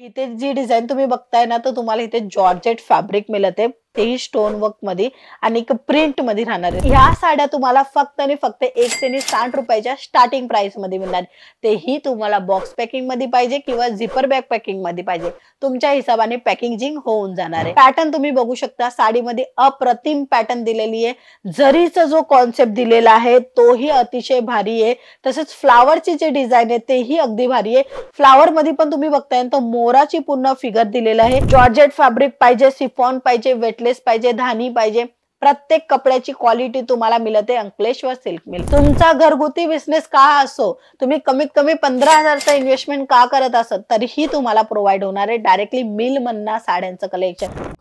इथे जी डिझाइन तुम्ही बघताय ना, तर तुम्हाला इथे जॉर्जेट फॅब्रिक मिळते, तेही स्टोन वर्क मध्ये आणि प्रिंट मध्ये राहणार आहे. ह्या साड्या तुम्हाला फक्त आणि फक्त 160 रुपयाच्या स्टार्टिंग प्राइस मध्ये मिळणार. तेही तुम्हाला बॉक्स पॅकिंग मध्ये पाहिजे किंवा झिपर बॅग पॅकिंग मध्ये पाहिजे, तुमच्या हिशोबाने पॅकेजिंग होऊन जाणार आहे. पॅटर्न तुम्ही बघू शकता, साडीमध्ये अप्रतिम पॅटर्न दिलेली आहे. जरीचा जो कॉन्सेप्ट दिलेला आहे तोही अतिशय भारी आहे. तसेच फ्लावरची जे डिझाइन आहे तेही अगदी भारी आहे. फ्लावर मध्ये पण तुम्ही बघताय तर मोराची पूर्ण फिगर दिलेला आहे. जॉर्जेट फॅब्रिक पाहिजे, शिफॉन पाहिजे, वेटलेस पाहिजे, धानी पाहिजे, प्रत्येक कपड्याची क्वालिटी तुम्हाला मिळते अंकलेश्वर सिल्क मिल. तुमचा घरगुती बिझनेस का असो, तुम्ही कमीत कमी 15,000चा इन्व्हेस्टमेंट का करत असत तरीही तुम्हाला प्रोव्हाइड होणार आहे डायरेक्टली मिल मधनं साड्यांचं कलेक्शन.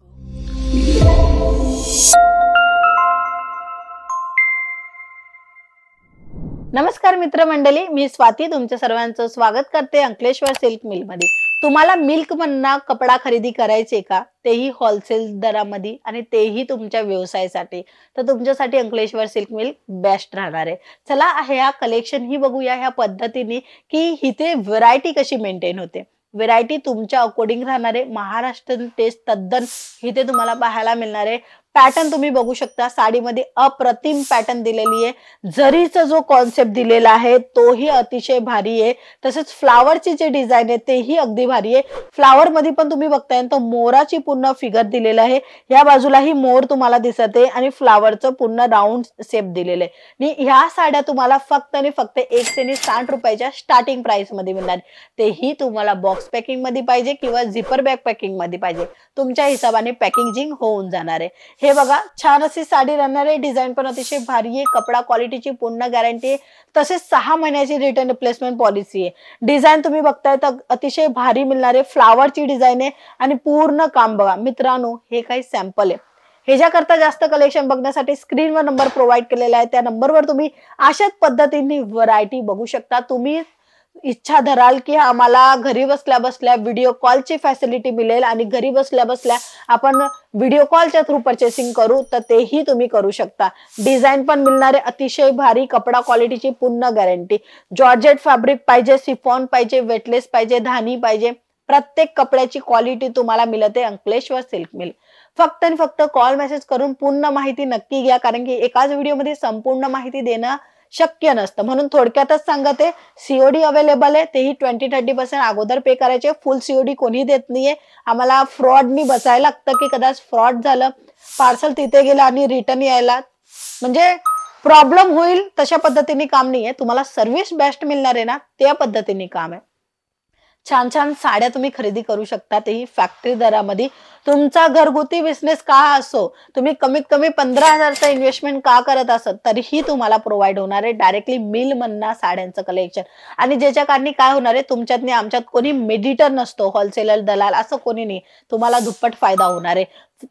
नमस्कार मित्रमंडळी, मी स्वाती तुमच्या सर्वांचं स्वागत करते अंकलेश्वर सिल्क मिल मध्ये. तुम्हाला मिल्क मधनं कपडा खरेदी करायचे का, तेही होलसेल दरामध्ये आणि तेही तुमच्या व्यवसायासाठी, तर तुमच्यासाठी अंकलेश्वर सिल्क मिल बेस्ट राहणार आहे. चला ह्या कलेक्शन ही बघूया ह्या पद्धतीने की इथे व्हरायटी कशी मेंटेन होते. व्हरायटी तुमच्या अकॉर्डिंग राहणार आहे. महाराष्ट्रीयन टेस्ट तद्दन इथे तुम्हाला पाहायला मिळणार आहे. पॅटर्न तुम्ही बघू शकता, साडीमध्ये अप्रतिम पॅटर्न दिलेली आहे. जरीचा जो कॉन्सेप्ट दिलेला आहे तोही अतिशय भारी आहे. तसेच फ्लावरची जे डिझाइन आहे तेही अगदी भारी आहे. फ्लावर मध्ये पण तुम्ही बघताय तर मोराची पूर्ण फिगर दिलेला आहे. या बाजूलाही मोर तुम्हाला दिसत आहे आणि फ्लावरचं पूर्ण राऊंड शेप दिलेलं आहे. आणि ह्या साड्या तुम्हाला फक्त आणि फक्त 160 रुपयाच्या स्टार्टिंग प्राइस मध्ये मिळणार. तेही तुम्हाला बॉक्स पॅकिंग मध्ये पाहिजे किंवा झिपर बॅग पॅकिंग मध्ये पाहिजे, तुमच्या हिशोबाने पॅकेजिंग होऊन जाणार आहे. हे बघा, छान अशी साडी राहणार आहे. डिझाइन पण अतिशय भारी आहे. कपडा क्वालिटीची पूर्ण गॅरंटी आहे. तसेच 6 महिन्याची रिटर्न रिप्लेसमेंट पॉलिसी आहे. डिझाइन तुम्ही बघताय तर अतिशय भारी मिळणार आहे. फ्लावरची डिझाइन आहे आणि पूर्ण काम बघा मित्रांनो, हे काही सॅम्पल आहे. ह्याच्याकरता जास्त कलेक्शन बघण्यासाठी स्क्रीनवर नंबर प्रोव्हाइड केलेला आहे. त्या नंबरवर तुम्ही अशाच पद्धतीने व्हरायटी बघू शकता. तुम्ही इच्छा धराल की आम्हाला घरी बसल्या बसल्या व्हिडिओ कॉलची फॅसिलिटी मिळेल आणि घरी बसल्या बसल्या आपण व्हिडिओ कॉलच्या थ्रू परचेसिंग करू, तर तेही तुम्ही करू शकता. डिझाइन पण मिळणार आहे अतिशय भारी. कपडा क्वालिटीची पूर्ण गॅरंटी. जॉर्जेट फॅब्रिक पाहिजे, शिफॉन पाहिजे, वेटलेस पाहिजे, धानी पाहिजे, प्रत्येक कपड्याची क्वालिटी तुम्हाला मिळते अंकलेश्वर सिल्क मिल. फक्त आणि फक्त कॉल मेसेज करून पूर्ण माहिती नक्की घ्या, कारण की एकाच व्हिडिओमध्ये संपूर्ण माहिती देणं शक्य नसतं. म्हणून थोडक्यातच सांगते, सीओडी अवेलेबल आहे. तेही 20-30% अगोदर पे करायचे. फुल सीओडी कोणी देत नाहीये. आम्हाला फ्रॉडनी बसायला लागतं की कदाच फ्रॉड झालं, पार्सल तिथे गेलं आणि रिटर्न यायला म्हणजे प्रॉब्लेम होईल, तशा पद्धतीने काम नाहीये. तुम्हाला सर्व्हिस बेस्ट मिळणार आहे ना, त्या पद्धतीने काम आहे. छान छान साड्या तुम्ही खरेदी करू शकता, तेही फॅक्टरी दरामध्ये. तुमचा घरगुती बिझनेस का असो, तुम्ही कमीत कमी 15,000चा इन्व्हेस्टमेंट का करत असत तरीही तुम्हाला प्रोव्हाइड होणार आहे डायरेक्टली मिल मधनं साड्यांचं कलेक्शन. आणि ज्याच्या कारणी काय होणार आहे, तुमच्यात नाही आमच्यात कोणी मेडिटर नसतो, होलसेलर दलाल असं कोणी नाही. तुम्हाला दुप्पट फायदा होणार आहे.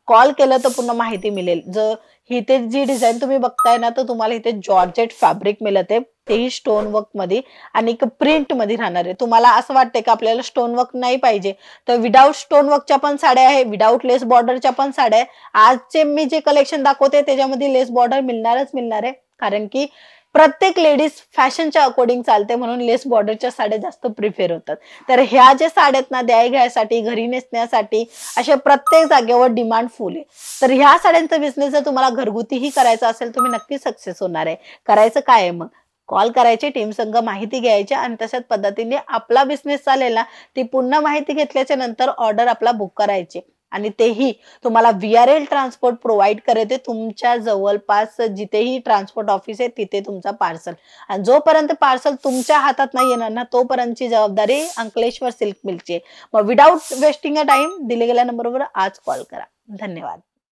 कॉल केलं तर पूर्ण माहिती मिळेल. जर इथे जी डिझाइन तुम्ही बघताय ना, तर तुम्हाला इथे जॉर्जेट फॅब्रिक मिळते, तेही स्टोन वर्क मध्ये आणि प्रिंट मध्ये राहणार आहे. तुम्हाला असं वाटतंय का आपल्याला स्टोन वर्क नाही पाहिजे, तर विदाउट स्टोन वर्कच्या पण साड्या आहे, विदाउट लेस बॉर्डरच्या पण साड्या आहे. आजचे मी जे कलेक्शन दाखवते त्याच्यामध्ये लेस बॉर्डर मिळणारच मिळणार आहे, कारण की प्रत्येक लेडीज फॅशनच्या अकॉर्डिंग चालते, म्हणून लेस बॉर्डरच्या साड्या जास्त प्रिफर होतात. तर ह्या ज्या साड्यात ना, द्याय घ्यायसाठी, घरी नेसण्यासाठी अशा प्रत्येक जागेवर डिमांड फुल आहे. तर ह्या साड्यांचा बिझनेस जर तुम्हाला घरगुतीही करायचा असेल, तुम्ही नक्की सक्सेस होणार आहे. करायचं काय आहे मग, कॉल करायचे, टीम संघ माहिती घ्यायची आणि तशाच पद्धतीने आपला बिझनेस चालेल ना, ती पूर्ण माहिती घेतल्याच्या नंतर ऑर्डर आपला बुक करायची. आणि तेही तुम्हाला VRL ट्रान्सपोर्ट प्रोव्हाइड करते. तुमच्या जवळपास जिथेही ट्रान्सपोर्ट ऑफिस आहे तिथे तुमचा पार्सल. आणि जोपर्यंत पार्सल तुमच्या हातात नाही येणार ना, तोपर्यंतची जबाबदारी अंकलेश्वर सिल्क मिलची आहे. मग विदाउट वेस्टिंग अ टाइम दिले गेल्या नंबरवर आज कॉल करा. धन्यवाद.